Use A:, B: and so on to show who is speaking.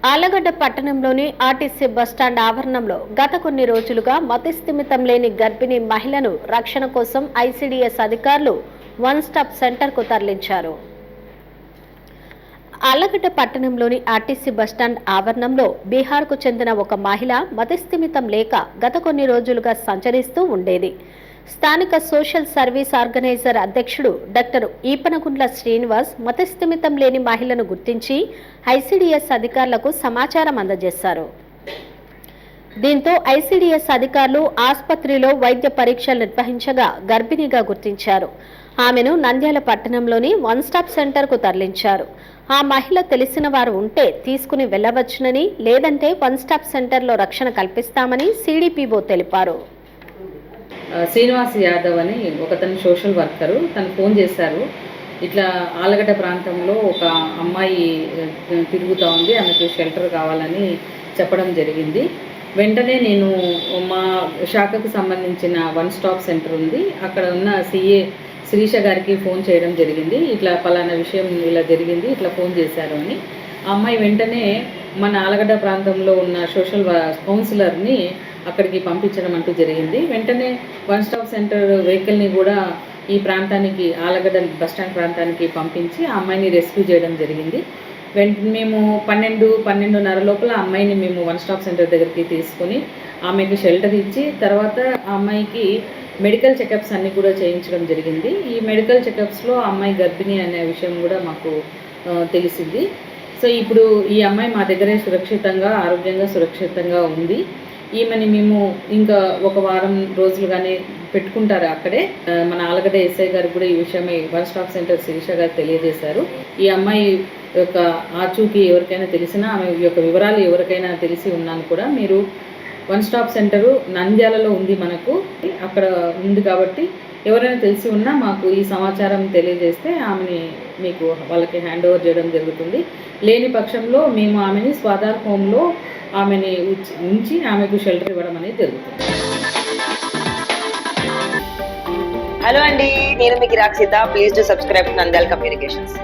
A: ఆళ్లగడ్డ పట్టణంలోని RTC bus stand ఆవరణంలో గత కొన్ని రోజులుగా మతిస్థిమితం లేని గర్భిణీ మహిళను రక్షణ కోసం ఐసీడీఎస్ అధికారులు వన్ స్టాప్ సెంటర్కు తరలించారు. ఆళ్లగడ్డ పట్టణంలోని ఆర్టీసీ బస్టాండ్ ఆవరణంలో బీహార్కు చెందిన ఒక మహిళ మతిస్థిమితం లేక గత కొన్ని రోజులుగా సంచరిస్తూ ఉండేది. స్థానిక సోషల్ సర్వీస్ ఆర్గనైజర్ అధ్యక్షుడు డాక్టర్ ఈపనగుండ్ల శ్రీనివాస్ మతిస్థిమితం లేని మహిళను గుర్తించి ఐసీడీఎస్ అధికారులకు సమాచారం అందజేశారు. దీంతో ఐసీడీఎస్ అధికారులు ఆసుపత్రిలో వైద్య పరీక్షలు నిర్వహించగా గర్భిణిగా గుర్తించారు. ఆమెను నంద్యాల పట్టణంలోని వన్ స్టాప్ సెంటర్కు తరలించారు. ఆ మహిళ తెలిసిన వారు ఉంటే తీసుకుని వెళ్లవచ్చునని, లేదంటే వన్ స్టాప్ సెంటర్లో రక్షణ కల్పిస్తామని సిడిపిఓ తెలిపారు.
B: శ్రీనివాస్ యాదవ్ అని ఒకతను సోషల్ వర్కరు, తను ఫోన్ చేశారు. ఇట్లా ఆళ్లగడ్డ ప్రాంతంలో ఒక అమ్మాయి తిరుగుతూ ఉంది, ఆమెకు షెల్టర్ కావాలని చెప్పడం జరిగింది. వెంటనే నేను మా శాఖకు సంబంధించిన వన్ స్టాప్ సెంటర్ ఉంది, అక్కడ ఉన్న సిఏ శిరీష గారికి ఫోన్ చేయడం జరిగింది. ఇట్లా పలానా విషయం ఇలా జరిగింది, ఇట్లా ఫోన్ చేశారు అని. ఆ అమ్మాయి వెంటనే మన ఆళ్లగడ్డ ప్రాంతంలో ఉన్న సోషల్ కౌన్సిలర్ని అక్కడికి పంపించడం అంటూ జరిగింది. వెంటనే వన్ స్టాప్ సెంటర్ వెహికల్ని కూడా ఈ ప్రాంతానికి, ఆళ్లగడ్డ బస్టాండ్ ప్రాంతానికి పంపించి ఆ అమ్మాయిని రెస్క్యూ చేయడం జరిగింది. మేము 12-12:30 లోపల ఆ అమ్మాయిని మేము వన్ స్టాప్ సెంటర్ దగ్గరికి తీసుకొని ఆమెకి షెల్టర్ ఇచ్చి, తర్వాత ఆ అమ్మాయికి మెడికల్ చెకప్స్ అన్నీ కూడా చేయించడం జరిగింది. ఈ మెడికల్ చెకప్స్లో ఆ అమ్మాయి గర్భిణి అనే విషయం కూడా మాకు తెలిసింది. సో ఇప్పుడు ఈ అమ్మాయి మా దగ్గరే సురక్షితంగా, ఆరోగ్యంగా, సురక్షితంగా ఉంది. ఈమెని మేము ఇంకా ఒక వారం రోజులుగానే పెట్టుకుంటారు అక్కడే. మన ఆళ్లగడ్డ ఎస్ఐ గారు కూడా ఈ విషయమై వన్ స్టాప్ సెంటర్ శిరీష గారు తెలియజేశారు. ఈ అమ్మాయి యొక్క ఆచూకీ ఎవరికైనా తెలిసినా, ఆమె యొక్క వివరాలు ఎవరికైనా తెలిసి ఉన్నాను కూడా మీరు వన్ స్టాప్ సెంటరు నంద్యాలలో ఉంది, మనకు అక్కడ ఉంది. కాబట్టి ఎవరైనా తెలిసి ఉన్నా మాకు ఈ సమాచారం తెలియజేస్తే ఆమెని మీకు వాళ్ళకి హ్యాండ్ ఓవర్ చేయడం జరుగుతుంది. లేని పక్షంలో మేము ఆమెని స్వాధార్ హోమ్లో ఆమెని ఉంచి ఆమెకు షెల్టర్ ఇవ్వడం అనేది జరుగుతుంది.
C: హలో అండి, నేను మీకు Rakshitha. Please to subscribe Nandyal communications.